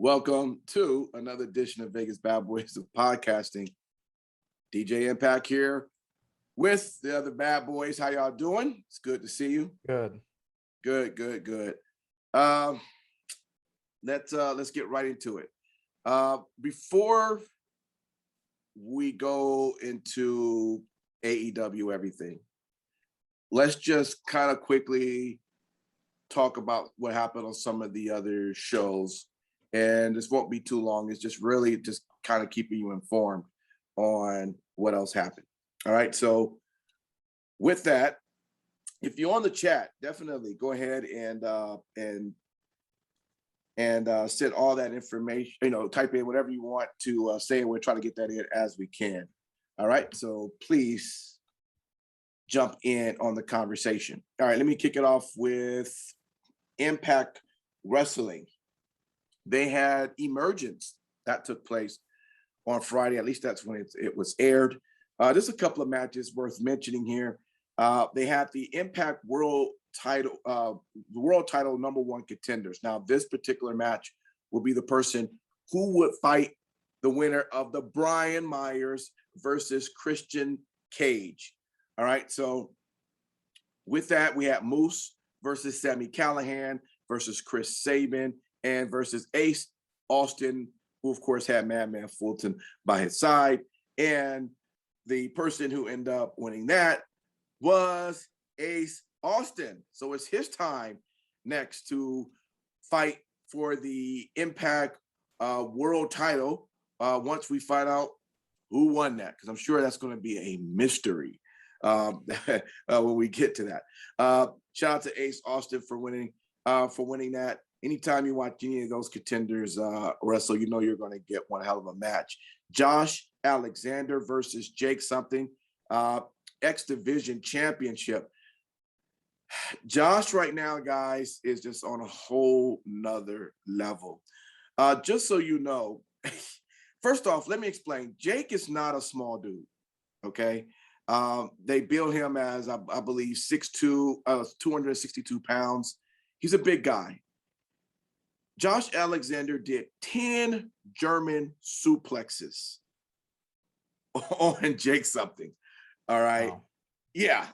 Welcome to another edition of Vegas Bad Boys of Podcasting. DJ Impact here with the other bad boys. How y'all doing? It's good to see you. Good. Let's get right into it. Before we go into AEW everything, let's just kind of quickly talk about what happened on some of the other shows. And this won't be too long. It's just really just kind of keeping you informed on what else happened. All right. So with that, if you're on the chat, definitely go ahead and send all that information, type in whatever you want to say, and we'll try to get that in as we can. All right. So please jump in on the conversation. All right. Let me kick it off with Impact Wrestling. They had Emergence that took place on Friday. At least that's when it was aired. Just a couple of matches worth mentioning here. They had the Impact World Title, the World Title #1 contenders. Now, this particular match will be the person who would fight the winner of the Brian Myers versus Christian Cage. All right. So with that, we had Moose versus Sami Callihan versus Chris Sabin, and versus Ace Austin, who of course had Madman Fulton by his side. And the person who ended up winning that was Ace Austin. So it's his time next to fight for the Impact World Title once we find out who won that, because I'm sure that's going to be a mystery when we get to that. Shout out to Ace Austin for winning that. Anytime you watch any of those contenders wrestle, you know you're going to get one hell of a match. Josh Alexander versus Jake something, X Division Championship. Josh right now, guys, is just on a whole nother level. Just so you know, first off, let me explain. Jake is not a small dude, okay? They build him as, I believe, 6'2", 262 pounds. He's a big guy. Josh Alexander did 10 German suplexes on Jake something. All right. Wow. Yeah,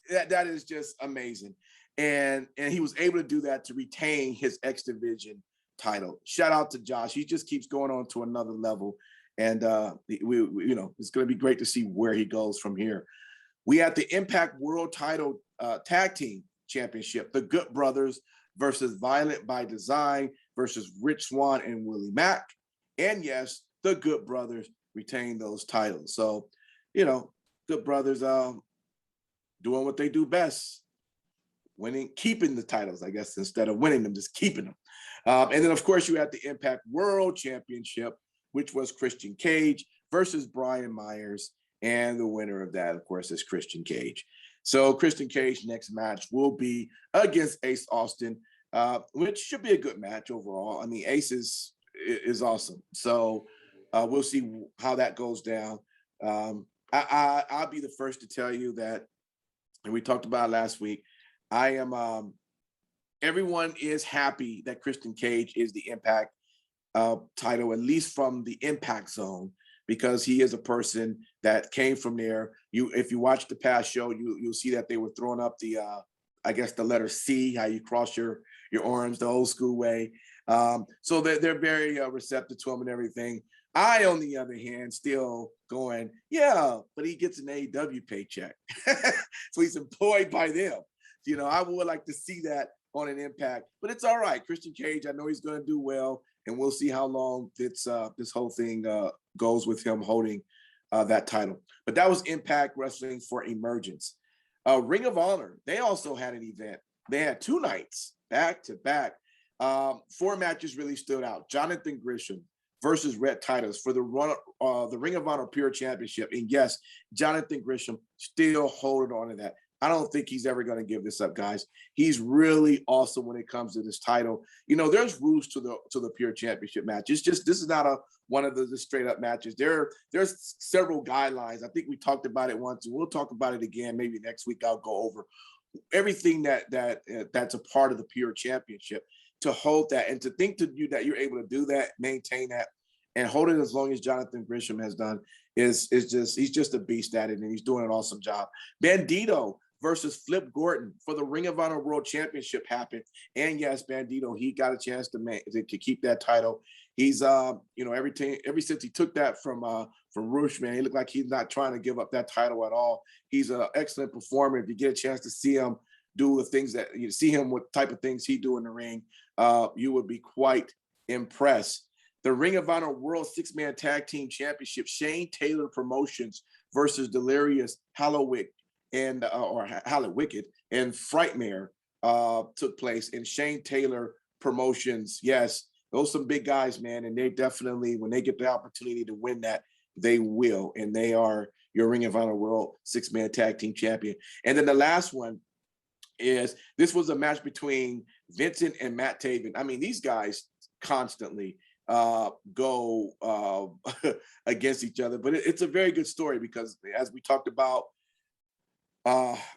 that is just amazing. And he was able to do that to retain his X Division title. Shout out to Josh. He just keeps going on to another level. And it's going to be great to see where he goes from here. We had the Impact World Title Tag Team Championship, the Good Brothers versus Violent by Design versus Rich Swann and Willie Mack. And yes, the Good Brothers retain those titles. So, Good Brothers doing what they do best, keeping the titles, I guess, instead of winning them, just keeping them. And then, of course, you had the Impact World Championship, which was Christian Cage versus Brian Myers. And the winner of that, of course, is Christian Cage. So Christian Cage next match will be against Ace Austin, which should be a good match overall. I mean, Ace is awesome. So we'll see how that goes down. I'll be the first to tell you that, and we talked about it last week, I am everyone is happy that Christian Cage is the Impact title, at least from the Impact Zone, because he is a person that came from there. If you watch the past show, you'll see that they were throwing up the the letter C, how you cross your arms the old school way. So they're very receptive to him and everything. I, on the other hand, still going, yeah, but he gets an AEW paycheck. So he's employed by them. I would like to see that on an Impact, but it's all right. Christian Cage, I know he's going to do well, and we'll see how long this whole thing goes with him holding that title. But that was Impact Wrestling for Emergence. Ring of Honor, they also had an event. They had 2 nights back to back. 4 matches really stood out. Jonathan Gresham versus Red Titus for the Ring of Honor Pure Championship. And yes, Jonathan Gresham still holding on to that. I don't think he's ever going to give this up, guys. He's really awesome when it comes to this title. There's rules to the Pure Championship match. It's just, this is not one of the straight up matches. There's several guidelines. I think we talked about it once, and we'll talk about it again. Maybe next week I'll go over everything that's a part of the Pure Championship. to hold that and to think to you that you're able to do that, maintain that, and hold it as long as Jonathan Gresham has done is just, he's just a beast at it, and he's doing an awesome job. Bandito versus Flip Gordon for the Ring of Honor World Championship happened. And yes, Bandito, he got a chance to keep that title. He's ever since he took that from Rush, man, he looked like he's not trying to give up that title at all. He's an excellent performer. If you get a chance to see him do the things that you see him, what type of things he do in the ring, you would be quite impressed. The Ring of Honor World Six-Man Tag Team Championship, Shane Taylor Promotions versus Delirious Hallowick and Hallowicked and Frightmare took place. And Shane Taylor Promotions, yes, those are some big guys, man, and they definitely, when they get the opportunity to win that, they will, and they are your Ring of Honor World Six-Man Tag Team Champion. And then the last one is, this was a match between Vincent and Matt Taven. I mean, these guys constantly go against each other, but it's a very good story because, as we talked about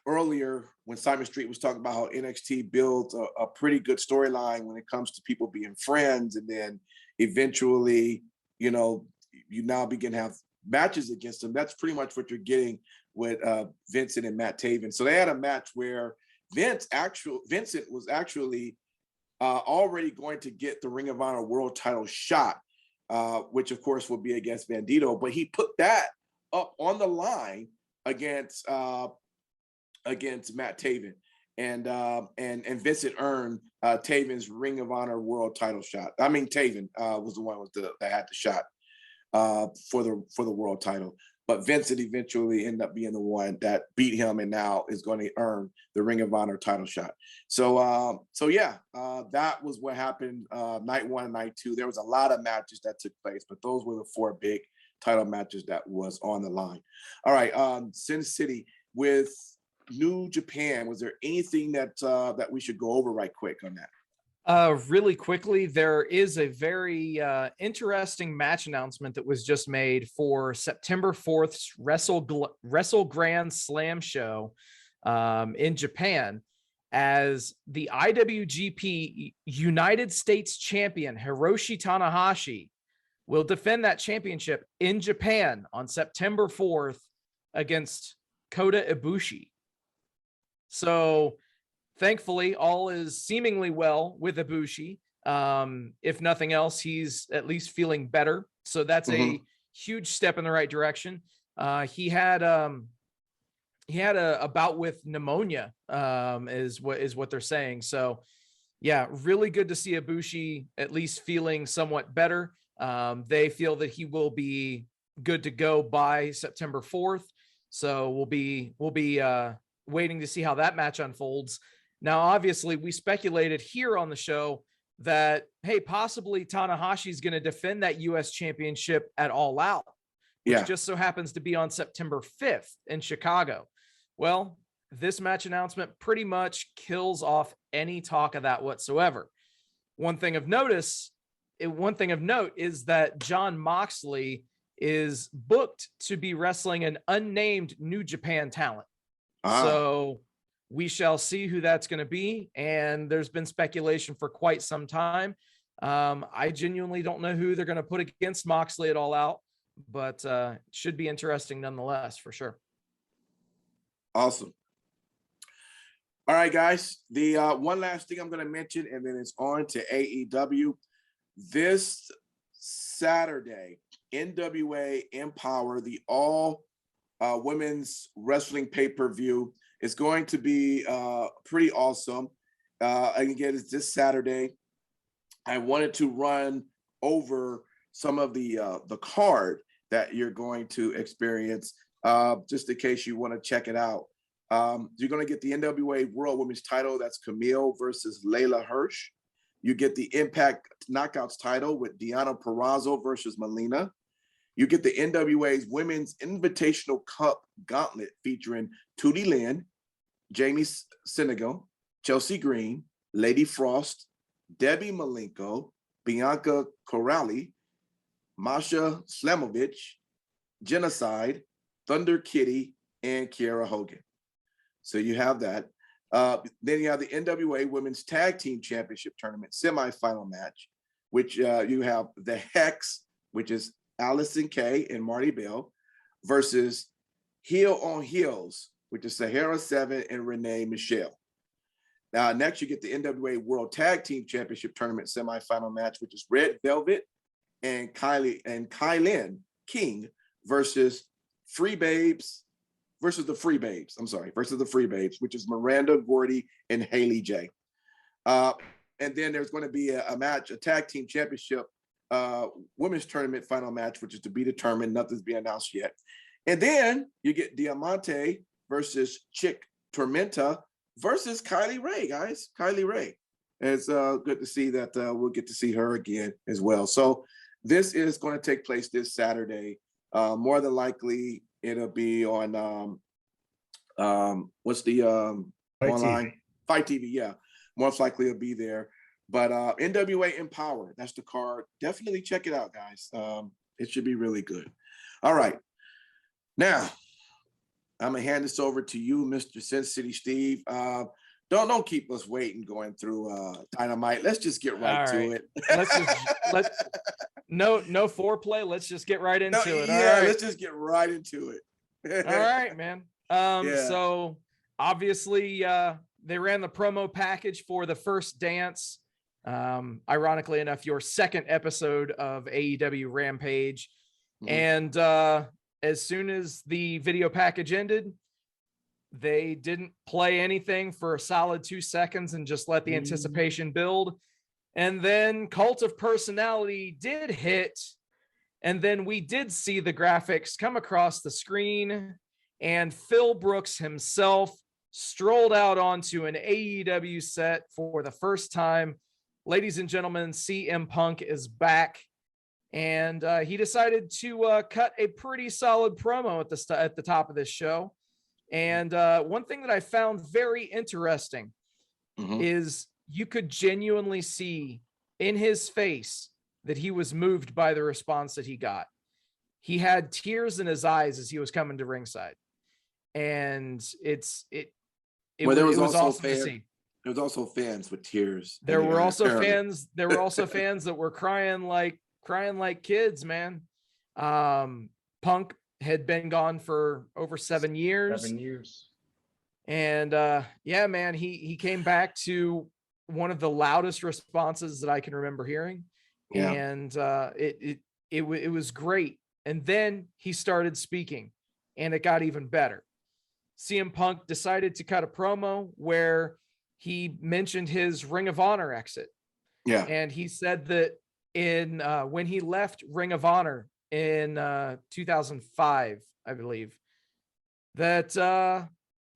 earlier, when Simon Street was talking about how NXT builds a pretty good storyline when it comes to people being friends, and then eventually, you now begin to have matches against them. That's pretty much what you're getting with Vincent and Matt Taven. So they had a match where Vincent was actually already going to get the Ring of Honor World title shot, which of course will be against Bandito, but he put that up on the line against Matt Taven, and Vincent earned Taven's Ring of Honor World title shot. I mean, Taven was the one that had the shot for the world title, but Vincent eventually ended up being the one that beat him, and now is going to earn the Ring of Honor title shot. So that was what happened night one and night two. There was a lot of matches that took place, but those were the four big title matches that was on the line. All right, Sin City with New Japan. Was there anything that we should go over right quick on that? Really quickly, there is a very interesting match announcement that was just made for September 4th's Wrestle Grand Slam show in Japan, as the IWGP United States champion Hiroshi Tanahashi will defend that championship in Japan on September 4th against Kota Ibushi. So thankfully, all is seemingly well with Ibushi. If nothing else, he's at least feeling better. So that's a huge step in the right direction. He had a bout with pneumonia, is what they're saying. So yeah, really good to see Ibushi at least feeling somewhat better. They feel that he will be good to go by September 4th. So we'll be waiting to see how that match unfolds. Now, obviously, we speculated here on the show that, hey, possibly Tanahashi is going to defend that U.S. championship at All Out, which just so happens to be on September 5th in Chicago. Well, this match announcement pretty much kills off any talk of that whatsoever. One thing of note is that Jon Moxley is booked to be wrestling an unnamed New Japan talent. So we shall see who that's going to be. And there's been speculation for quite some time. I genuinely don't know who they're going to put against Moxley at All Out, but it should be interesting nonetheless, for sure. Awesome. All right, guys. The one last thing I'm going to mention, and then it's on to AEW. This Saturday, NWA Empower, the all women's wrestling pay-per-view, is going to be pretty awesome. And again, it's this Saturday. I wanted to run over some of the card that you're going to experience, just in case you want to check it out. You're going to get the NWA World Women's title. That's Camille versus Layla Hirsch. You get the Impact Knockouts title with Deonna Purrazzo versus Melina. You get the NWA's Women's Invitational Cup Gauntlet featuring Tootie Lynn, Jamie Senegal, Chelsea Green, Lady Frost, Debbie Malenko, Bianca Corrali, Masha Slamovich, Genocide, Thunder Kitty, and Kyra Hogan. So you have that. Then you have the NWA Women's Tag Team Championship Tournament semifinal match, which you have the Hex, which is Allison Kay and Marty Bell, versus Heel on Heels, which is Sahara 7 and Renee Michelle. Now, next you get the NWA World Tag Team Championship Tournament semifinal match, which is Red Velvet and Kylan King versus Free Babes, versus the Free Babes, which is Miranda Gordy and Haley J. And then there's going to be a match, a tag team championship women's tournament final match, which is to be determined. Nothing's been announced yet. And then you get Diamante versus Chick Tormenta versus Kylie Ray, guys. Kylie Ray. It's good to see that we'll get to see her again as well. So this is going to take place this Saturday. More than likely, it'll be on what's the online? TV. Fight TV, yeah. Most likely it'll be there. But NWA Empower, that's the card. Definitely check it out, guys. It should be really good. All right. Now, I'm gonna hand this over to you, Mr. Sin City Steve. Don't keep us waiting going through Dynamite. Let's just get right to it. No foreplay. Let's just get right into it. Yeah, all right. Let's just get right into it. All right, man. So obviously they ran the promo package for the first dance. Ironically enough, your second episode of AEW Rampage. And as soon as the video package ended, they didn't play anything for a solid 2 seconds and just let the anticipation build. And then Cult of Personality did hit. And then we did see the graphics come across the screen, and Phil Brooks himself strolled out onto an AEW set for the first time. Ladies and gentlemen, CM Punk is back, and he decided to cut a pretty solid promo at the top of this show. And one thing that I found very interesting is you could genuinely see in his face that he was moved by the response that he got. He had tears in his eyes as he was coming to ringside, and it was awesome to see. There was also fans with tears. There were also fans that were crying like kids, man. Punk had been gone for over 7 years. 7 years. And yeah, man, he came back to one of the loudest responses that I can remember hearing. Yeah. And it was great. And then he started speaking, and it got even better. CM Punk decided to cut a promo where he mentioned his Ring of Honor exit. Yeah. And he said that in when he left Ring of Honor in 2005, I believe, that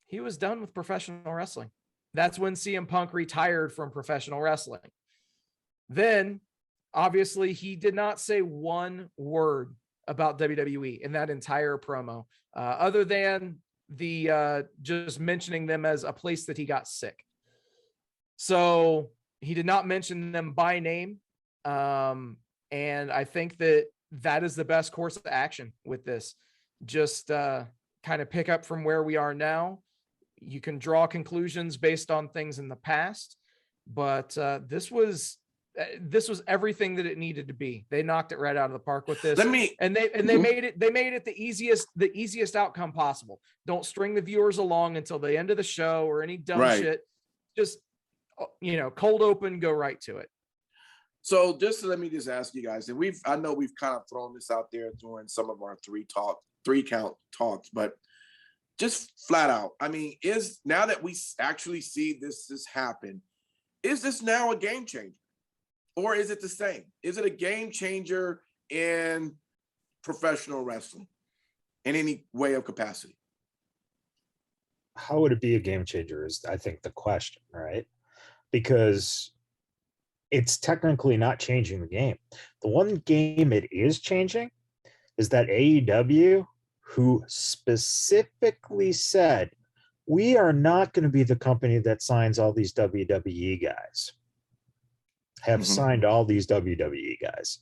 he was done with professional wrestling. That's when CM Punk retired from professional wrestling. Then, obviously, he did not say one word about WWE in that entire promo, other than the just mentioning them as a place that he got sick. So he did not mention them by name. And I think that is the best course of action with this. Just kind of pick up from where we are now. You can draw conclusions based on things in the past, but this was everything that it needed to be. They knocked it right out of the park with this. They made it the easiest outcome possible. Don't string the viewers along until the end of the show or any dumb shit. Just cold open, go right to it. So let me just ask you guys, and I know we've kind of thrown this out there during some of our three count talks, but just flat out, I mean, is now that we actually see this happen, is this now a game changer? Or is it the same? Is it a game changer in professional wrestling in any way of capacity? How would it be a game changer is, I think, the question, right? Because it's technically not changing the game. The one game it is changing is that AEW, who specifically said, we are not going to be the company that signs all these WWE guys, have signed all these WWE guys.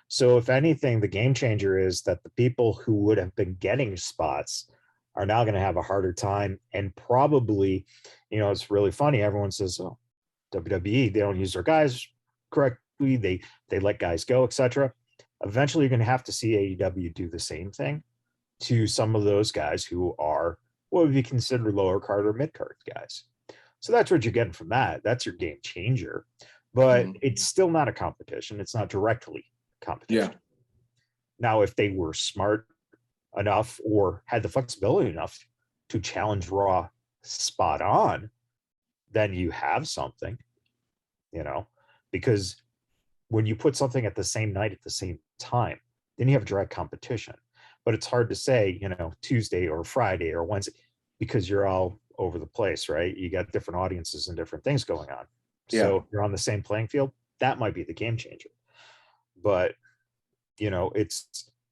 So if anything, the game changer is that the people who would have been getting spots are now going to have a harder time. And probably, it's really funny. Everyone says, oh, WWE, they don't use their guys correctly. They let guys go, etc. Eventually, you're going to have to see AEW do the same thing to some of those guys who are what would be considered lower card or mid card guys. So that's what you're getting from that. That's your game changer. But it's still not a competition. It's not directly competition. Yeah. Now, if they were smart enough or had the flexibility enough to challenge Raw spot on, then you have something, because when you put something at the same night at the same time, then you have direct competition. But it's hard to say, Tuesday or Friday or Wednesday, because you're all over the place, right? You got different audiences and different things going on. Yeah. So if you're on the same playing field, that might be the game changer. But,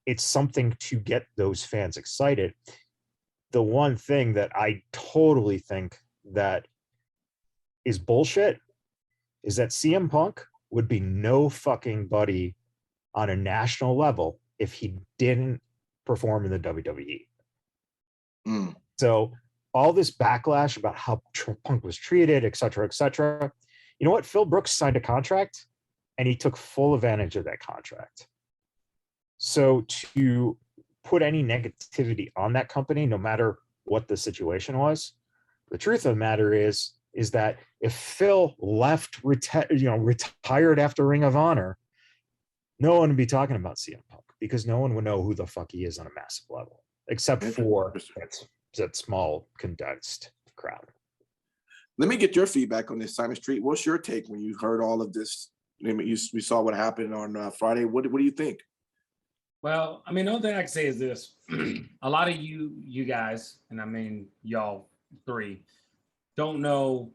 it's something to get those fans excited. The one thing that I totally think that is bullshit is that CM Punk would be no fucking buddy on a national level if he didn't perform in the WWE. So all this backlash about how Punk was treated, et cetera, you know what? Phil Brooks signed a contract and he took full advantage of that contract. So to put any negativity on that company, no matter what the situation was, the truth of the matter is that if Phil left, retired after Ring of Honor, no one would be talking about CM Punk because no one would know who the fuck he is on a massive level, except for that small condensed crowd. Let me get your feedback on this, Simon Street. What's your take when you heard all of this? We saw what happened on Friday. What do you think? Well, the only thing I can say is this. A lot of you guys, and y'all three, don't know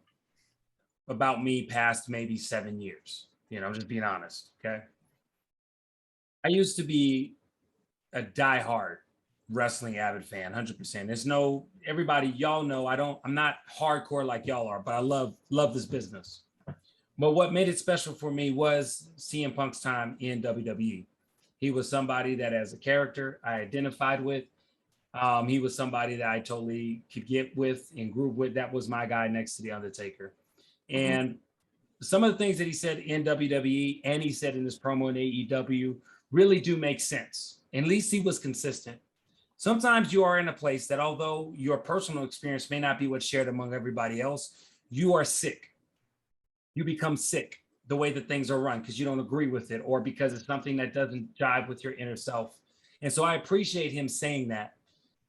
about me past maybe 7 years. Just being honest, okay? I used to be a diehard wrestling avid fan, 100%. There's everybody, y'all know I'm not hardcore like y'all are, but I love this business. But what made it special for me was CM Punk's time in WWE. He was somebody that as a character I identified with. He was somebody that I totally could get with and groove with. That was my guy next to The Undertaker. And some of the things that he said in WWE and he said in this promo in AEW really do make sense. At least he was consistent. Sometimes you are in a place that although your personal experience may not be what's shared among everybody else, you are sick. You become sick the way that things are run because you don't agree with it or because it's something that doesn't jive with your inner self. And so I appreciate him saying that.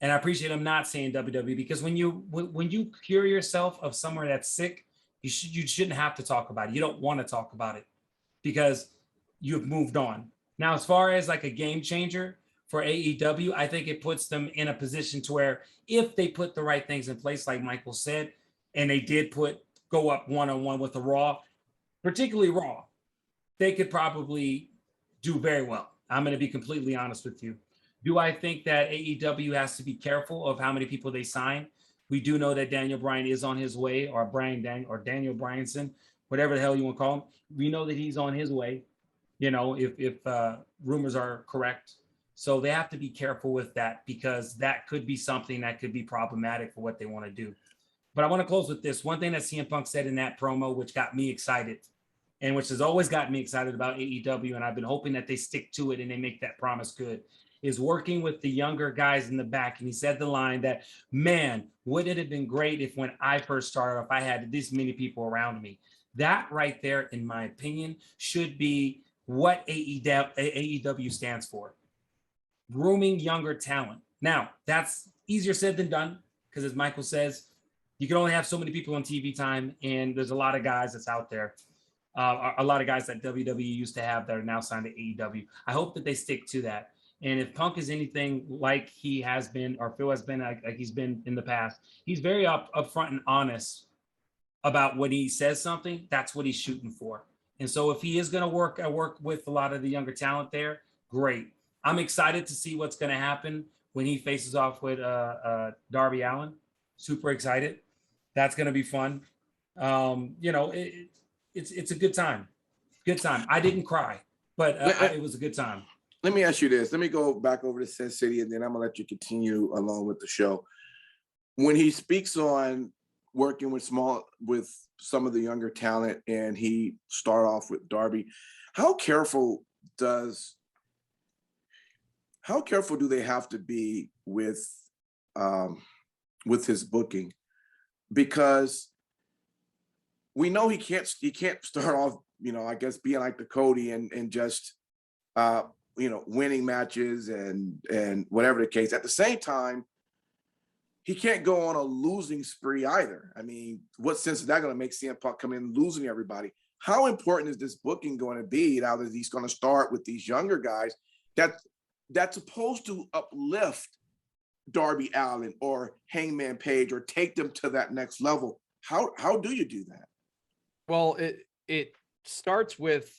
And I appreciate him not saying WWE because when you cure yourself of somewhere that's sick, you shouldn't have to talk about it. You don't want to talk about it because you've moved on. Now, as far as like a game changer for AEW, I think it puts them in a position to where if they put the right things in place, like Michael said, and they did go up one-on-one with the Raw, particularly Raw, they could probably do very well. I'm going to be completely honest with you. Do I think that AEW has to be careful of how many people they sign? We do know that Daniel Bryan is on his way, or Daniel Bryanson, whatever the hell you want to call him. We know that he's on his way, if rumors are correct. So they have to be careful with that because that could be something that could be problematic for what they want to do. But I want to close with this. One thing that CM Punk said in that promo, which got me excited, and which has always gotten me excited about AEW, and I've been hoping that they stick to it and they make that promise good, is working with the younger guys in the back. And he said the line that, man, would it have been great if when I first started, if I had this many people around me. That right there, in my opinion, should be what AEW stands for. Grooming younger talent. Now, that's easier said than done because as Michael says, you can only have so many people on TV time, and there's a lot of guys that's out there. A lot of guys that WWE used to have that are now signed to AEW. I hope that they stick to that. And if Punk is anything like he has been, or Phil has been like he's been in the past, he's very upfront and honest about when he says something, that's what he's shooting for. And so if he is going to work with a lot of the younger talent there, great. I'm excited to see what's going to happen when he faces off with Darby Allin. Super excited. That's going to be fun. It's a good time. Good time. I didn't cry, but it was a good time. Let me ask you this. Let me go back over to Sin City, and then I'm going to let you continue along with the show. when he speaks on working with some of the younger talent, and he start off with Darby, how careful do they have to be with his booking? Because we know he can't start off, I guess, being like the Cody and just winning matches and whatever the case. At the same time, he can't go on a losing spree either. I mean, what sense is that going to make CM Punk come in losing everybody? How important is this booking going to be now that he's going to start with these younger guys that's supposed to uplift Darby Allin or Hangman Page or take them to that next level? How do you do that? Well, it starts with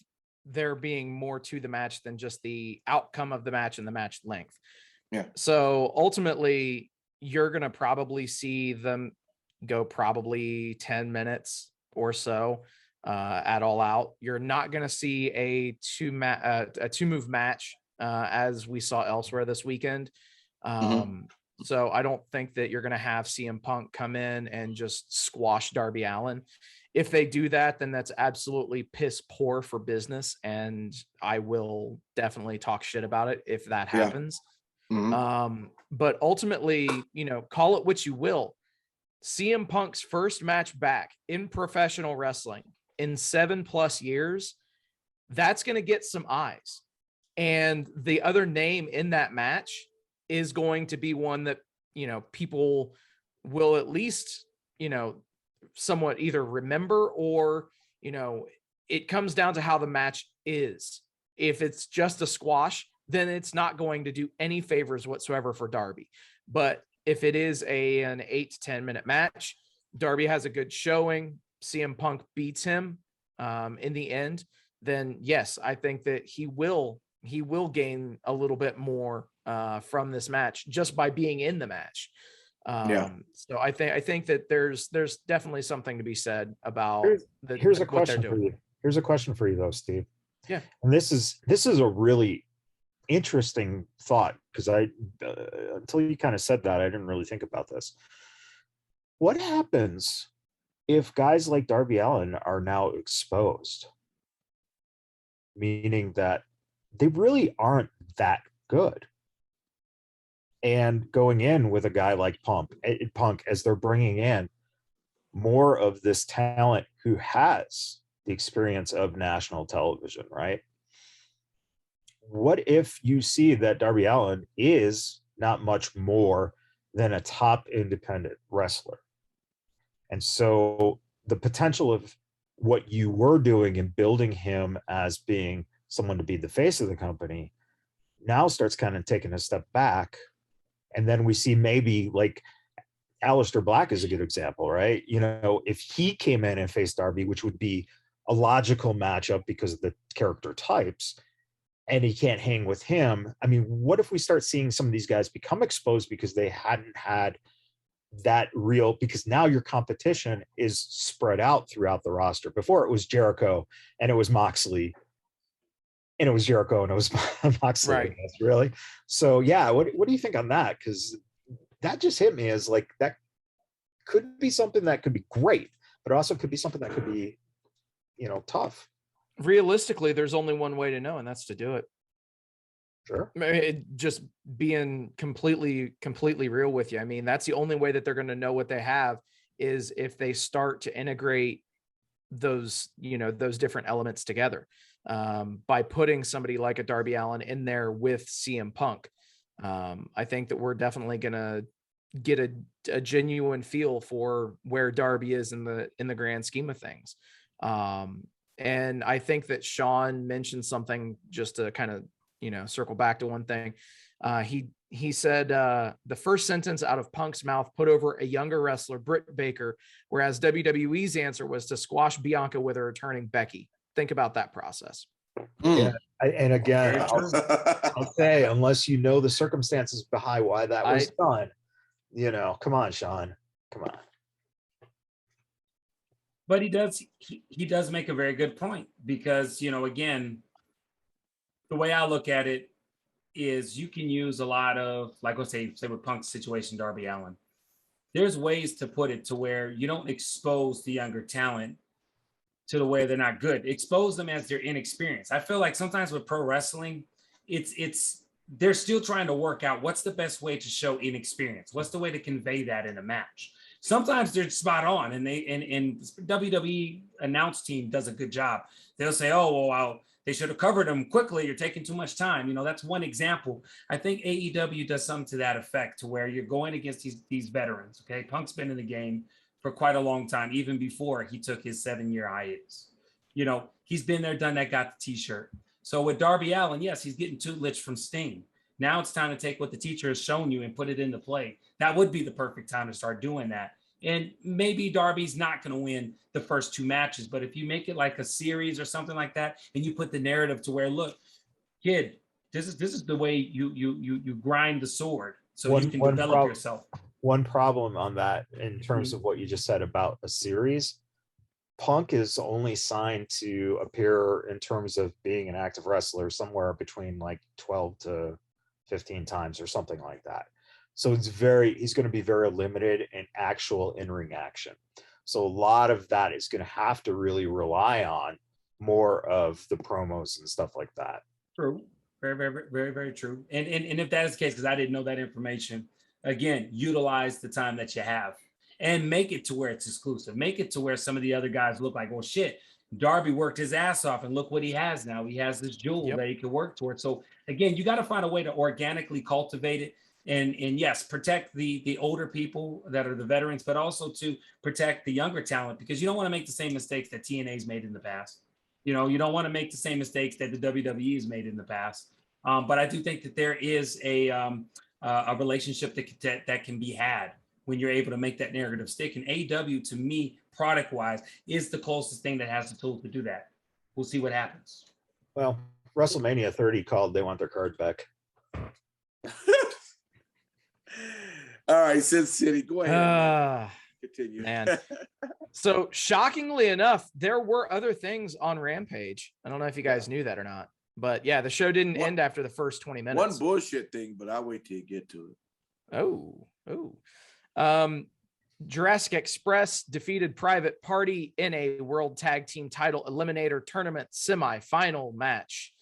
there being more to the match than just the outcome of the match and the match length. Yeah. So ultimately, you're going to probably see them go probably 10 minutes or so at All Out. You're not going to see a two-move match as we saw elsewhere this weekend. So I don't think that you're going to have CM Punk come in and just squash Darby Allin. If they do that, then that's absolutely piss poor for business, and I will definitely talk shit about it if that happens. But ultimately, call it what you will. CM Punk's first match back in professional wrestling in 7+ years, that's going to get some eyes. And the other name in that match is going to be one that, people will at least, somewhat either remember or, it comes down to how the match is. If it's just a squash, then it's not going to do any favors whatsoever for Darby. But if it is an 8 to 10 minute match, Darby has a good showing, CM Punk beats him in the end, then yes, I think that he will gain a little bit more from this match just by being in the match. So I think that there's definitely something to be said about here's a question for you. Here's a question for you though, Steve. Yeah. And this is a really interesting thought, because I until you kind of said that, I didn't really think about this. What happens if guys like Darby Allin are now exposed? Meaning that they really aren't that good. And going in with a guy like Punk as they're bringing in more of this talent who has the experience of national television, right? What if you see that Darby Allin is not much more than a top independent wrestler? And so the potential of what you were doing and building him as being someone to be the face of the company now starts kind of taking a step back. And then we see maybe like Aleister Black is a good example, right? If he came in and faced Darby, which would be a logical matchup because of the character types, and he can't hang with him. I mean, what if we start seeing some of these guys become exposed because they hadn't had that real, because now your competition is spread out throughout the roster. Before it was Jericho and it was Moxley, and it was Jericho and it was Moxley, right? Really. So yeah, what do you think on that? Because that just hit me as like, that could be something that could be great, but it also could be something that could be, tough. Realistically, there's only one way to know, and that's to do it. Sure. I mean, just being completely real with you. I mean, that's the only way that they're going to know what they have, is if they start to integrate those different elements together, by putting somebody like a Darby Allin in there with CM Punk. I think that we're definitely going to get a genuine feel for where Darby is in the grand scheme of things. And I think that Sean mentioned something, just to kind of, circle back to one thing. He said the first sentence out of Punk's mouth put over a younger wrestler, Britt Baker, whereas WWE's answer was to squash Bianca with her returning Becky. Think about that process. Yeah, and again, I'll say, unless you know the circumstances behind why that was done, come on, Sean, come on. But he does make a very good point, because, again, the way I look at it is you can use a lot of, like, let's say with Punk's situation, Darby Allin, there's ways to put it to where you don't expose the younger talent to the way they're not good. Expose them as they're inexperienced. I feel like sometimes with pro wrestling, it's they're still trying to work out what's the best way to show inexperience. What's the way to convey that in a match? Sometimes they're spot on, and WWE announce team does a good job. They'll say, "Oh, well, they should have covered them quickly. You're taking too much time." You know, that's one example. I think AEW does something to that effect, to where you're going against these veterans. Okay, Punk's been in the game for quite a long time, even before he took his 7-year hiatus. You know, he's been there, done that, got the T-shirt. So with Darby Allin, yes, he's getting tutelage from Sting. Now it's time to take what the teacher has shown you and put it into play. That would be the perfect time to start doing that. And maybe Darby's not going to win the first 2 matches, but if you make it like a series or something like that, and you put the narrative to where, look, kid, this is the way you grind the sword, so you can develop yourself. One problem on that, in terms of what you just said about a series, Punk is only signed to appear in terms of being an active wrestler somewhere between like 12 to 15 times or something like that. So he's going to be very limited in actual in-ring action. So a lot of that is going to have to really rely on more of the promos and stuff like that. True. Very, very, very, very true. And if that is the case, because I didn't know that information, again, utilize the time that you have and make it to where it's exclusive. Make it to where some of the other guys look like, well, shit, Darby worked his ass off, and look what he has now. He has this jewel that he can work towards. So again, you got to find a way to organically cultivate it. And yes, protect the older people that are the veterans, but also to protect the younger talent, because you don't want to make the same mistakes that TNA's made in the past. You know, you don't want to make the same mistakes that the WWE has made in the past. But I do think that there is a relationship that can be had when you're able to make that narrative stick. And AEW, to me, product-wise, is the closest thing that has the tools to do that. We'll see what happens. Well, WrestleMania 30 called they want their card back. All right, Sin City, go ahead. Continue. Man. So shockingly enough, there were other things on Rampage. I don't know if you guys knew that or not, but yeah, the show didn't end after the first 20 minutes. One bullshit thing, but I'll wait till you get to it. Jurassic Express defeated Private Party in a World Tag Team Title Eliminator Tournament semi-final match.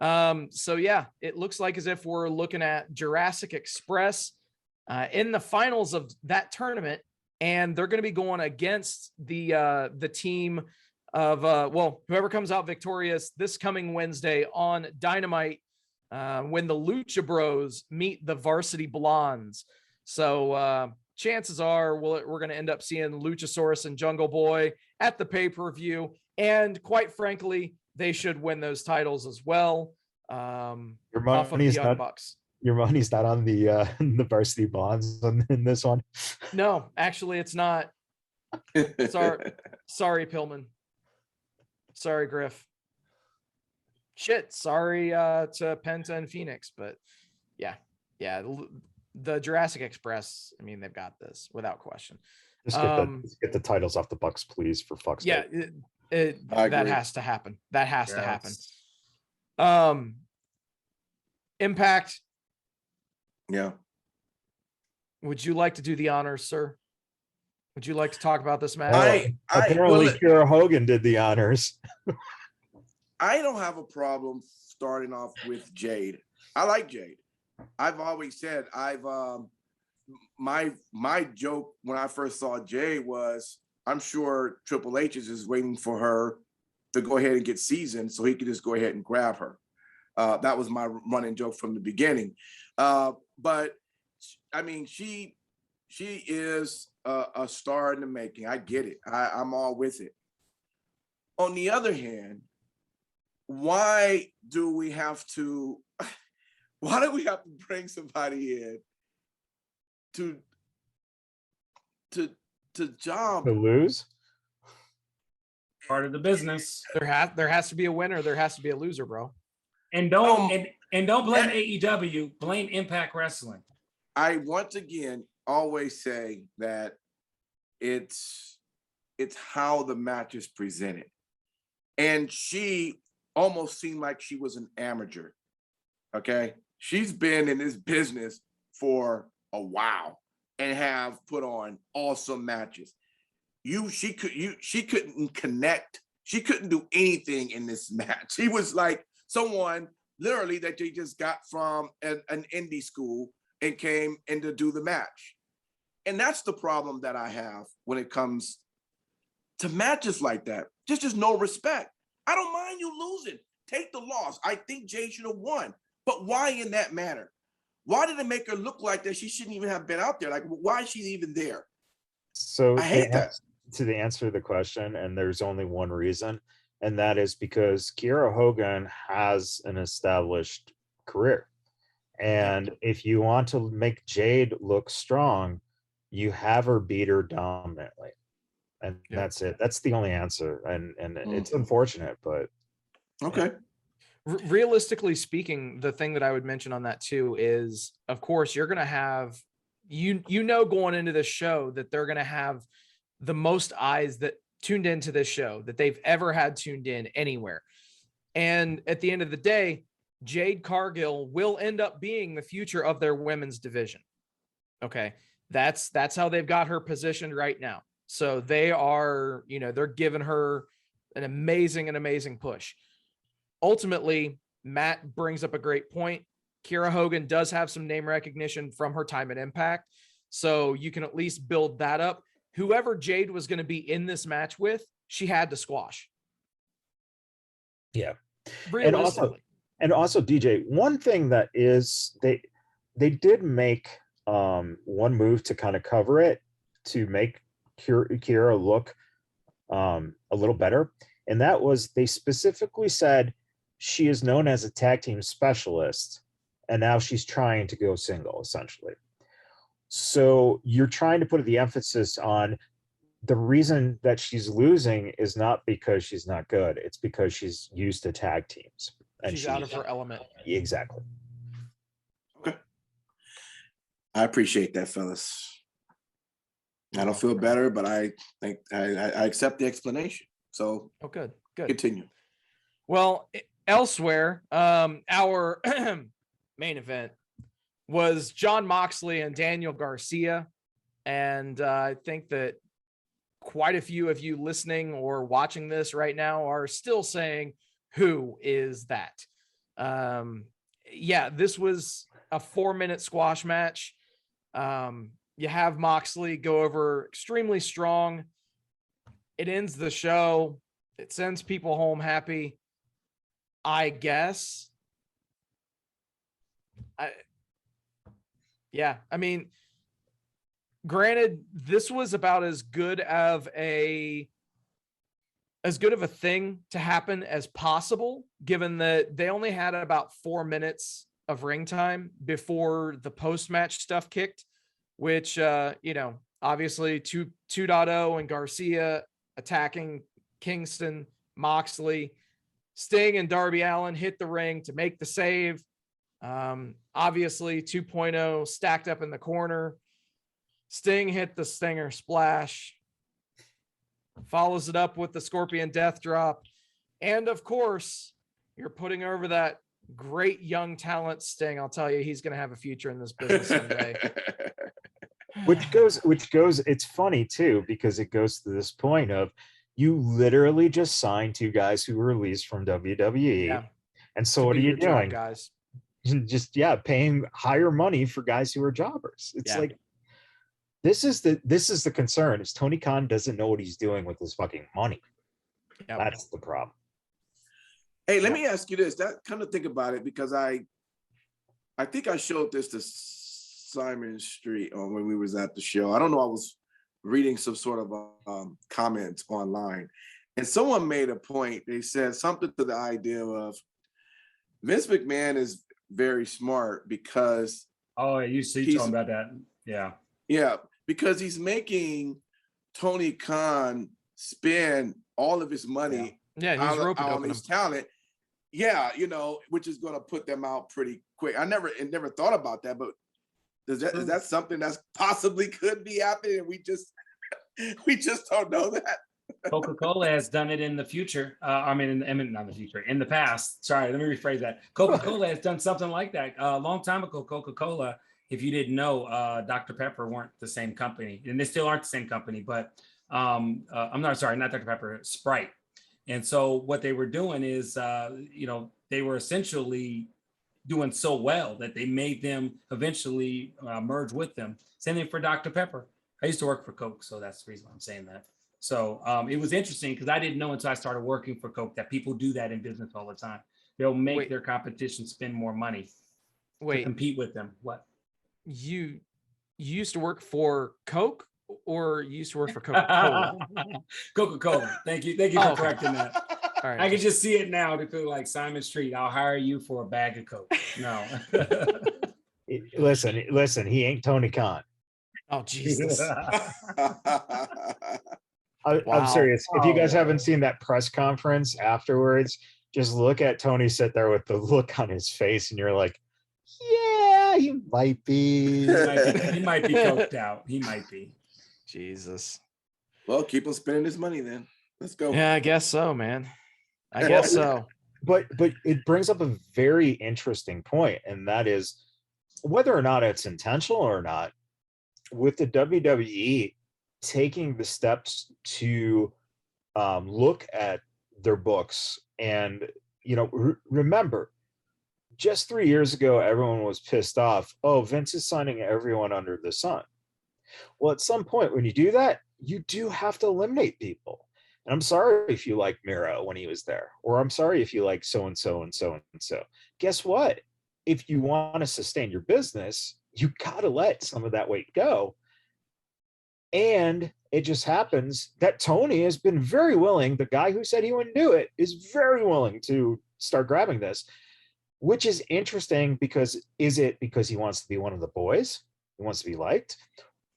So yeah, it looks like as if we're looking at Jurassic Express in the finals of that tournament, and they're going to be going against the team of whoever comes out victorious this coming Wednesday on Dynamite, when the Lucha Bros meet the Varsity Blondes. So chances are we're going to end up seeing Luchasaurus and Jungle Boy at the pay-per-view, and quite frankly, they should win those titles as well. Off of the Young Bucks. Your money's not on the Varsity Blondes in this one. No, actually, it's not. Sorry, Pillman. Sorry, Griff. Shit, sorry to Penta and Phoenix, but yeah, the Jurassic Express. I mean, they've got this without question. Just get the titles off the Bucks, please, for fuck's sake. Yeah, that has to happen. That has to happen. Impact. Yeah. Would you like to do the honors, sir? Would you like to talk about this match? Apparently, Kyra Hogan did the honors. I don't have a problem starting off with Jade. I like Jade. I've always said my joke when I first saw Jade was, I'm sure Triple H is just waiting for her to go ahead and get seasoned so he could just go ahead and grab her. That was my running joke from the beginning. But I mean, she is a star in the making. I get it. I'm all with it. On the other hand, why do we have to bring somebody in to job to lose? Part of the business. There has to be a winner. There has to be a loser, bro. And don't blame AEW. Blame Impact Wrestling. I once again always say that it's how the match is presented, and she almost seemed like she was an amateur. Okay, she's been in this business for a while. and have put on awesome matches. She couldn't connect. She couldn't do anything in this match. She was like someone literally that they just got from an indie school and came in to do the match. And that's the problem that I have when it comes to matches like that. Just no respect. I don't mind you losing. Take the loss. I think Jade should have won. But why in that manner? Why did it make her look like that she shouldn't even have been out there? Like, why is she even there? So I hate that. To the answer to the question, and there's only one reason, and that is because Kyra Hogan has an established career. And if you want to make Jade look strong, you have her beat her dominantly. And that's it. That's the only answer. And it's unfortunate, but okay. Realistically speaking, the thing that I would mention on that too is, of course, you're going to have, going into this show that they're going to have the most eyes that tuned into this show that they've ever had tuned in anywhere. And at the end of the day, Jade Cargill will end up being the future of their women's division. Okay. That's how they've got her positioned right now. So they are, they're giving her an amazing push. Ultimately, Matt brings up a great point. Kyra Hogan does have some name recognition from her time at Impact. So you can at least build that up. Whoever Jade was going to be in this match with, she had to squash. Yeah. Realistically. And also DJ, one thing that is they did make one move to kind of cover it to make Kyra look a little better. And that was, they specifically said she is known as a tag team specialist, and now she's trying to go single, essentially. So you're trying to put the emphasis on the reason that she's losing is not because she's not good. It's because she's used to tag teams. And she's out of her element. Exactly. Okay. I appreciate that, fellas. I don't feel better, but I think I accept the explanation. So good. Continue. Well, elsewhere, our main event was Jon Moxley and Daniel Garcia. And I think that quite a few of you listening or watching this right now are still saying, who is that? This was a 4-minute squash match. You have Moxley go over extremely strong. It ends the show. It sends people home happy, I guess. I mean, granted, this was about as good of a thing to happen as possible, given that they only had about 4 minutes of ring time before the post-match stuff kicked, which, obviously 2.0 and Garcia attacking Kingston, Moxley, Sting and Darby Allin hit the ring to make the save. Obviously 2.0 stacked up in the corner. Sting hit the Stinger Splash, follows it up with the Scorpion Death Drop. And of course, you're putting over that great young talent Sting. I'll tell you, he's going to have a future in this business someday. Which goes, it's funny too, because it goes to this point of you literally just signed 2 guys who were released from WWE. Yeah. And so what are you doing? Guys? Just paying higher money for guys who are jobbers. It's like, this is the concern, is Tony Khan doesn't know what he's doing with his fucking money. Yep. That's the problem. Hey, let me ask you this. That kind of think about it, because I think I showed this to Simon Street when we was at the show. I don't know. I was reading some sort of comments online, and someone made a point. They said something to the idea of Vince McMahon is very smart because you talking about that. Yeah, because he's making Tony Khan spend all of his money on his talent. Yeah, which is going to put them out pretty quick. I never thought about that, but is that something that's possibly could be happening, and we just don't know that? CocaCola has done it in the future. Not the future, in the past. Sorry, let me rephrase that. CocaCola has done something like that. A long time ago, CocaCola if you didn't know, Dr. Pepper weren't the same company, and they still aren't the same company, but I'm not Dr. Pepper, Sprite. And so what they were doing is, they were essentially doing so well that they made them eventually merge with them. Same thing for Dr. Pepper. I used to work for Coke, so that's the reason I'm saying that. So it was interesting because I didn't know until I started working for Coke that people do that in business all the time. They'll make their competition spend more money to compete with them. What? You used to work for Coke, or you used to work for CocaCola? CocaCola. Thank you for correcting that. All right. I can just see it now to feel like Simon Street. I'll hire you for a bag of Coke. No. Listen, he ain't Tony Khan. Oh, Jesus. I'm serious. If you guys haven't seen that press conference afterwards, just look at Tony sit there with the look on his face, and you're like, yeah, he might be. He might be coked out. He might be. Jesus. Well, keep on spending his money then. Let's go. Yeah, I guess so, man. I guess so. But it brings up a very interesting point, and that is whether or not it's intentional or not, with the WWE taking the steps to look at their books. And, remember, just 3 years ago, everyone was pissed off. Oh, Vince is signing everyone under the sun. Well, at some point when you do that, you do have to eliminate people. And I'm sorry if you like Miro when he was there, or I'm sorry if you like so-and-so and so-and-so. Guess what? If you want to sustain your business, you got to let some of that weight go. And it just happens that Tony has been very willing. The guy who said he wouldn't do it is very willing to start grabbing this, which is interesting because is it because he wants to be one of the boys? He wants to be liked?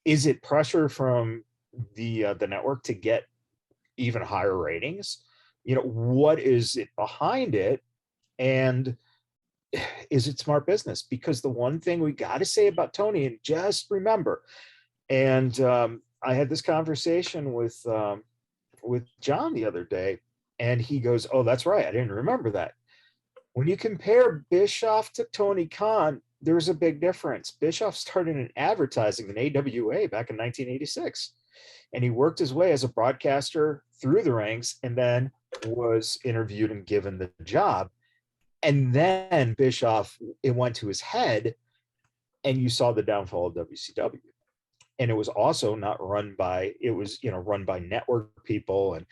Is it pressure from the network to get even higher ratings? What is it behind it? And is it smart business? Because the one thing we got to say about Tony, and just remember, and I had this conversation with John the other day, and he goes, "Oh, that's right. I didn't remember that." When you compare Bischoff to Tony Khan, there's a big difference. Bischoff started in advertising in AWA back in 1986, and he worked his way as a broadcaster through the ranks, and then was interviewed and given the job. And then Bischoff, it went to his head, and you saw the downfall of WCW. And it was also not run by, it was, run by network people, and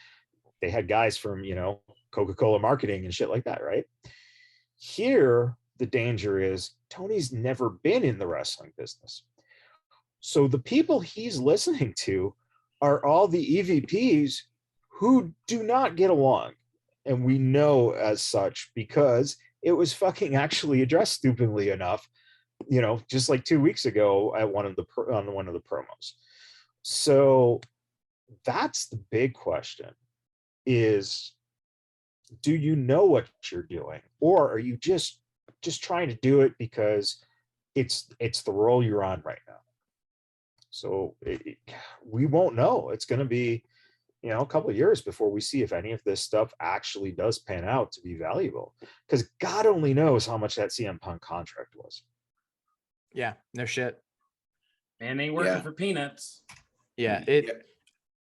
they had guys from, Coca-Cola marketing and shit like that, right? Here, the danger is Tony's never been in the wrestling business. So the people he's listening to are all the EVPs who do not get along. And we know as such because it was fucking actually addressed stupidly enough, just like 2 weeks ago at one of the promos. So that's the big question is, do you know what you're doing? Or are you just trying to do it because it's the role you're on right now? So we won't know. It's going to be, a couple of years before we see if any of this stuff actually does pan out to be valuable. Because God only knows how much that CM Punk contract was. Yeah, no shit. And they working for peanuts. Yeah,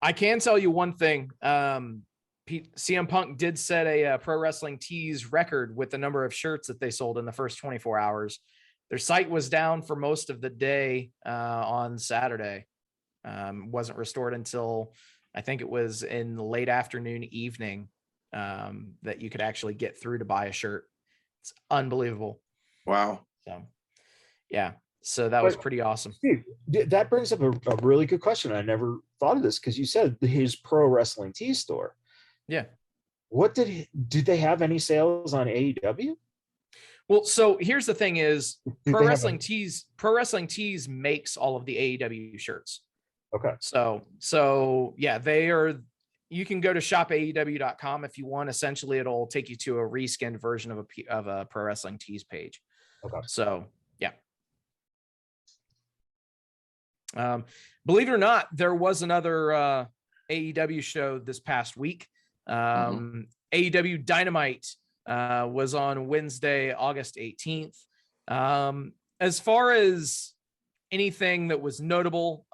I can tell you one thing. CM Punk did set a Pro Wrestling Tees record with the number of shirts that they sold in the first 24 hours. Their site was down for most of the day on Saturday. Wasn't restored until I think it was in the late afternoon, evening, that you could actually get through to buy a shirt. It's unbelievable. Wow. So, yeah. So that was pretty awesome. Steve, that brings up a really good question. I never thought of this because you said his Pro Wrestling Tees store. Yeah. What did they have any sales on AEW? Well, so here's the thing is Pro Wrestling Tees makes all of the AEW shirts. Okay. So yeah, you can go to shopaew.com if you want. Essentially, it'll take you to a reskinned version of a Pro Wrestling Tees page. Okay. So yeah. Believe it or not, there was another AEW show this past week. AEW Dynamite was on Wednesday, August 18th. As far as anything that was notable.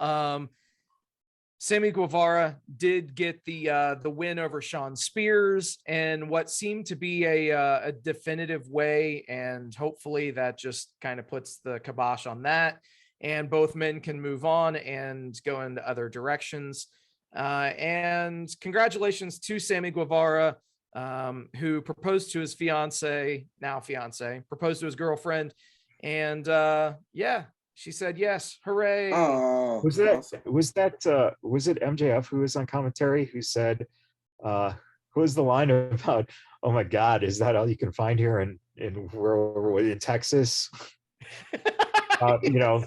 Sammy Guevara did get the win over Sean Spears and what seemed to be a definitive way, and hopefully that just kind of puts the kibosh on that, and both men can move on and go into other directions. And congratulations to Sammy Guevara, who proposed to his now fiance, proposed to his girlfriend, and yeah, she said yes. Hooray! Oh, Was it MJF who was on commentary who said, who was the line about, oh my God, is that all you can find here in Texas? You know,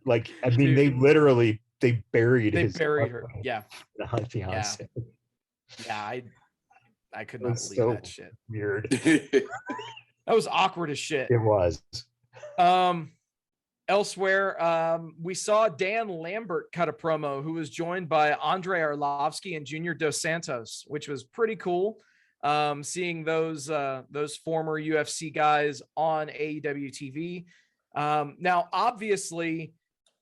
like, I mean, Dude. they buried her. Yeah. Fiance. Yeah, I could not believe so that shit. Weird. That was awkward as shit. It was. Elsewhere, we saw Dan Lambert cut a promo, who was joined by Andre Arlovsky and Junior Dos Santos, which was pretty cool. Seeing those former UFC guys on AEW TV. Now, obviously,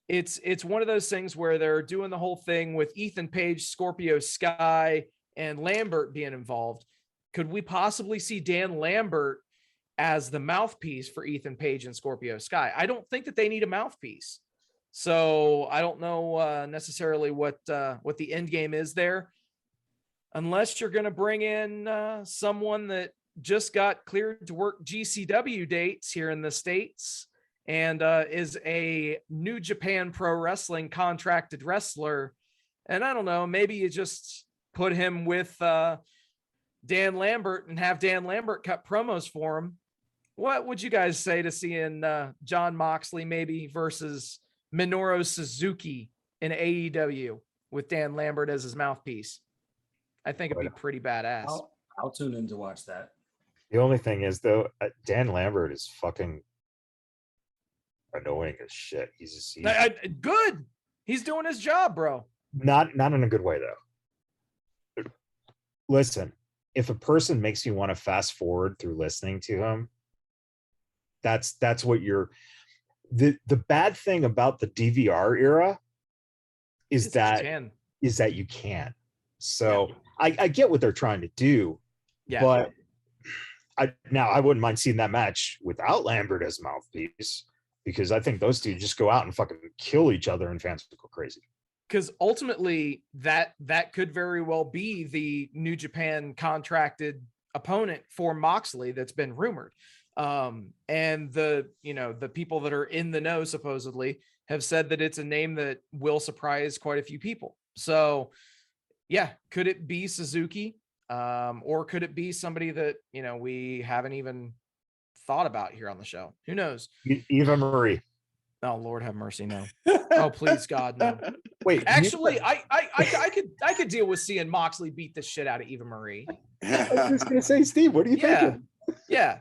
it's one of those things where they're doing the whole thing with Ethan Page, Scorpio Sky, and Lambert being involved. Could we possibly see Dan Lambert as the mouthpiece for Ethan Page and Scorpio Sky? I don't think that they need a mouthpiece. So I don't know necessarily what the end game is there, unless you're going to bring in someone that just got cleared to work GCW dates here in the States and is a New Japan Pro Wrestling contracted wrestler. And I don't know, maybe you just put him with Dan Lambert and have Dan Lambert cut promos for him. What would you guys say to seeing John Moxley maybe versus Minoru Suzuki in AEW with Dan Lambert as his mouthpiece? I think it'd be pretty badass. I'll tune in to watch that. The only thing is, though, Dan Lambert is fucking annoying as shit. He's good. He's doing his job, bro. Not in a good way, though. Listen, if a person makes you want to fast forward through listening to him, that's what you're. The bad thing about the DVR era is that you can. So yeah. I get what they're trying to do, but I wouldn't mind seeing that match without Lambert as mouthpiece, because I think those two just go out and fucking kill each other and fans go crazy. Because ultimately that could very well be the New Japan contracted opponent for Moxley that's been rumored. And the people that are in the know supposedly have said that it's a name that will surprise quite a few people. So yeah, could it be Suzuki? Or could it be somebody that, we haven't even thought about here on the show? Who knows? Eva Marie. Oh, Lord have mercy, no. Oh, please, God, no. Wait, actually, I could deal with seeing Moxley beat the shit out of Eva Marie. I was just gonna say, Steve, what do you think? Yeah.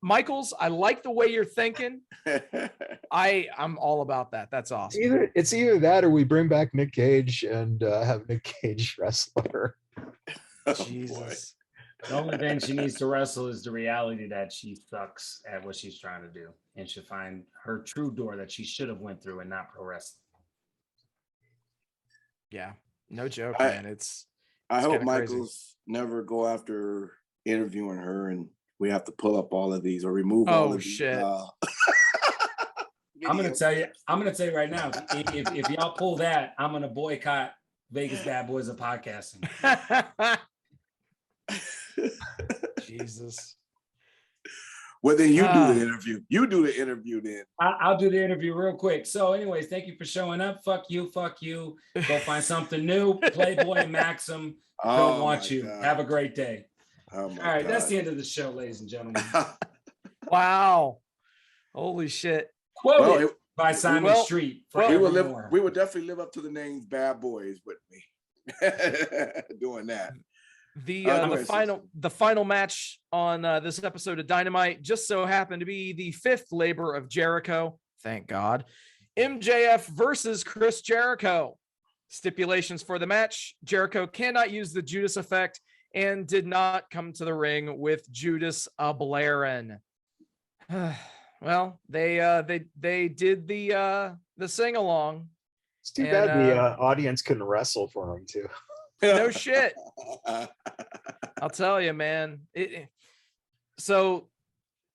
Michaels, I like the way you're thinking. I'm all about that. That's awesome. It's either that or we bring back Nick Cage and have Nick Cage wrestler. Jesus. The only thing she needs to wrestle is the reality that she sucks at what she's trying to do, and she'll find her true door that she should have went through and not pro wrestling. Yeah, no joke, man. I hope Michaels never go after interviewing her and we have to pull up all of these or remove all of these. Shit. I'm gonna tell you right now, if y'all pull that, I'm gonna boycott Vegas Bad Boys of Podcasting. Jesus. Well, then you do the interview. You do the interview then. I'll do the interview real quick. So anyways, thank you for showing up. Fuck you. Go find something new. Playboy and Maxim don't want you. God. Have a great day. Oh, all right, that's the end of the show, ladies and gentlemen. Wow. Holy shit. Quoted by Simon Street. We would definitely live up to the names Bad Boys with me. Doing that. The final match on this episode of Dynamite just so happened to be the fifth labor of Jericho. Thank God. MJF versus Chris Jericho. Stipulations for the match: Jericho cannot use the Judas effect and did not come to the ring with Judas a blaring. Well, they did the sing along. It's too bad the audience couldn't wrestle for him too. No shit. I'll tell you, man. So,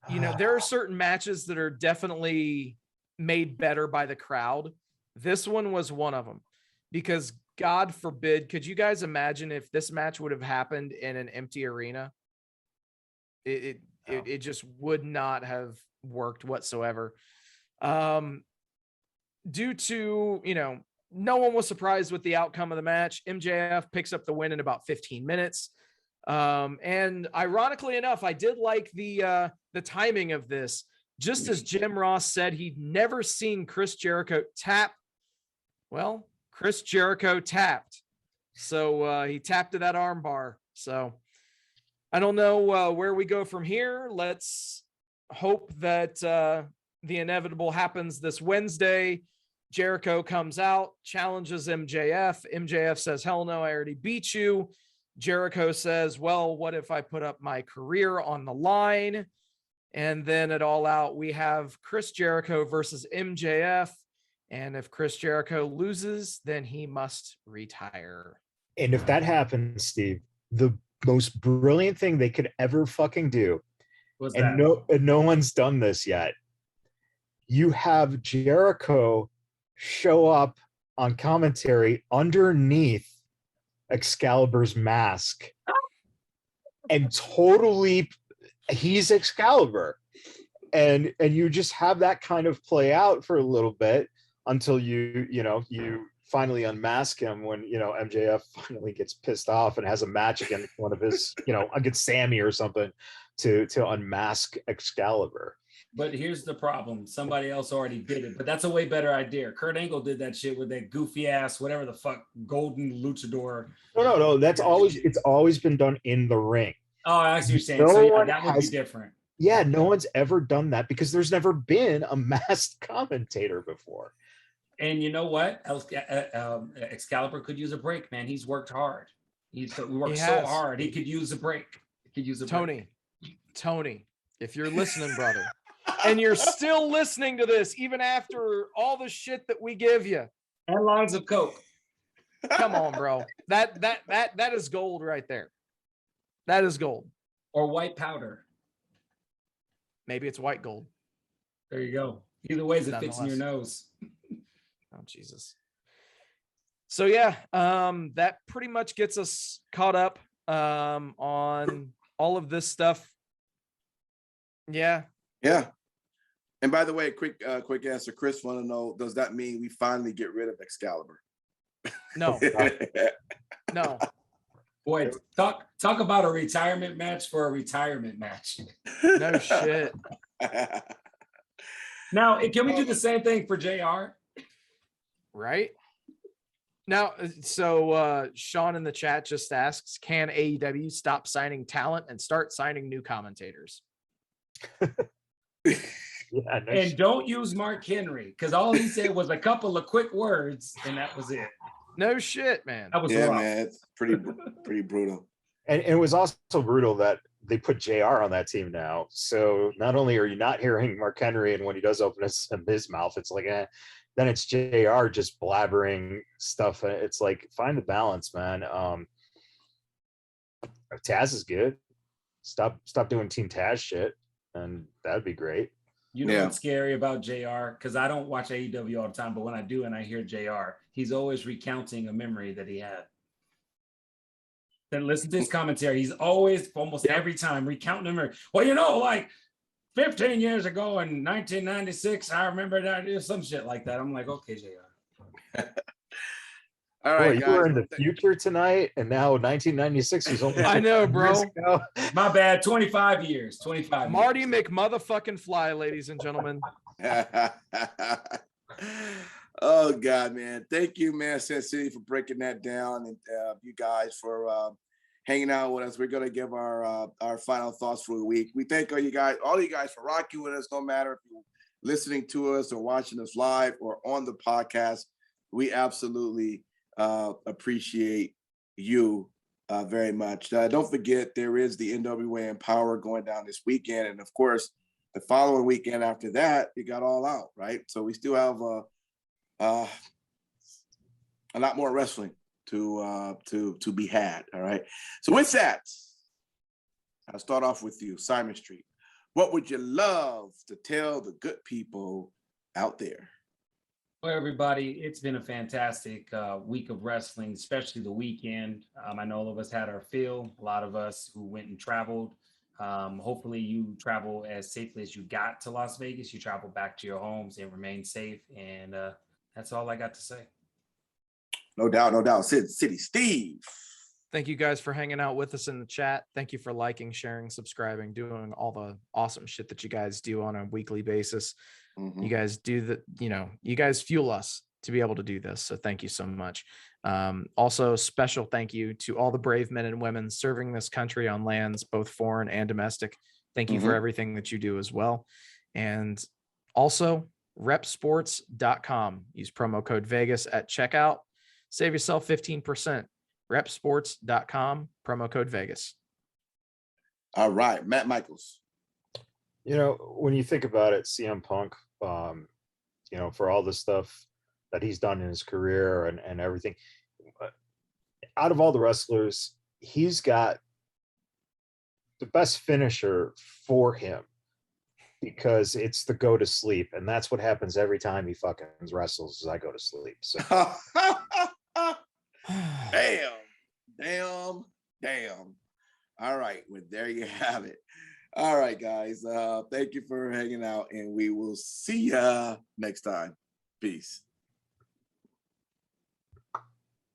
you know, there are certain matches that are definitely made better by the crowd. This one was one of them, because God forbid, could you guys imagine if this match would have happened in an empty arena? It just would not have worked whatsoever. Due to, you know, no one was surprised with the outcome of the match. MJF picks up the win in about 15 minutes. And ironically enough, I did like the timing of this. Just as Jim Ross said, he'd never seen Chris Jericho tap. Well, Chris Jericho tapped. So he tapped to that arm bar. So I don't know where we go from here. Let's hope that the inevitable happens this Wednesday. Jericho comes out, challenges MJF. MJF says, hell no, I already beat you. Jericho says, well, what if I put up my career on the line? And then at All Out, we have Chris Jericho versus MJF. And if Chris Jericho loses, then he must retire. And if that happens, Steve, the most brilliant thing they could ever fucking do, no one's done this yet. You have Jericho show up on commentary underneath Excalibur's mask, and totally he's Excalibur, and you just have that kind of play out for a little bit until you finally unmask him when MJF finally gets pissed off and has a match against one of his against Sammy or something to unmask Excalibur. But here's the problem. Somebody else already did it, but that's a way better idea. Kurt Angle did that shit with that goofy ass, whatever the fuck, golden luchador. No. It's always been done in the ring. Oh, I see what you're saying. So yeah, that would be different. Yeah, no one's ever done that because there's never been a masked commentator before. And you know what? Excalibur could use a break, man. He's worked hard. We worked so hard. He could use a break. Tony, if you're listening, brother, and you're still listening to this, even after all the shit that we give you, and lines of coke. Come on, bro. That is gold right there. That is gold. Or white powder. Maybe it's white gold. There you go. Either way, it fits in your nose. Oh, Jesus. So yeah, that pretty much gets us caught up on all of this stuff. Yeah. And by the way, quick answer. Chris want to know, does that mean we finally get rid of Excalibur? No. No. Boy, talk about a retirement match for a retirement match. No shit. Now, can we do the same thing for JR? Right? Now, so Sean in the chat just asks, can AEW stop signing talent and start signing new commentators? Yeah, and don't use Mark Henry, because all he said was a couple of quick words, and that was it. No shit, man. That was rough. Man, it's pretty brutal. And it was also brutal that they put JR on that team now. So not only are you not hearing Mark Henry, and when he does open his mouth, it's like, then it's JR just blabbering stuff. It's like, find the balance, man. Taz is good. Stop doing Team Taz shit, and that'd be great. You know what's scary about JR? Because I don't watch AEW all the time, but when I do and I hear JR, he's always recounting a memory that he had. Then listen to his commentary. He's always, almost every time, recounting a memory. Well, like 15 years ago in 1996, I remember that, some shit like that. I'm like, okay, JR. All right, guys. You were in the future tonight, and now 1996 is only. I know, bro. My bad. 25 years. 25. Marty McMotherfucking Fly, ladies and gentlemen. Oh God, man! Thank you, man, Sin City, for breaking that down, and you guys for hanging out with us. We're gonna give our final thoughts for the week. We thank all you guys for rocking with us. No matter if you're listening to us or watching us live or on the podcast, we absolutely appreciate you very much. Don't forget, there is the NWA Empower going down this weekend, and of course, The following weekend after that, it got All Out, right? So we still have a lot more wrestling to be had. All right. So with that, I'll start off with you, Simon Street. What would you love to tell the good people out there? Well, everybody, it's been a fantastic week of wrestling, especially the weekend. I know all of us had our fill. A lot of us who went and traveled. Hopefully you travel as safely as you got to Las Vegas. You travel back to your homes and remain safe. And that's all I got to say. No doubt, no doubt. City Steve. Thank you guys for hanging out with us in the chat. Thank you for liking, sharing, subscribing, doing all the awesome shit that you guys do on a weekly basis. Mm-hmm. You guys do the, you guys fuel us to be able to do this. So thank you so much. Also, special thank you to all the brave men and women serving this country on lands, both foreign and domestic. Thank you for everything that you do as well. And also, repsports.com. Use promo code Vegas at checkout. Save yourself 15%. repsports.com, promo code Vegas. All right, Matt Michaels. When you think about it, CM Punk, for all the stuff that he's done in his career and everything, out of all the wrestlers, he's got the best finisher for him because it's the go to sleep. And that's what happens every time he fucking wrestles is I go to sleep. So Damn. All right, well, there you have it. All right, guys. Thank you for hanging out, and we will see ya next time. Peace.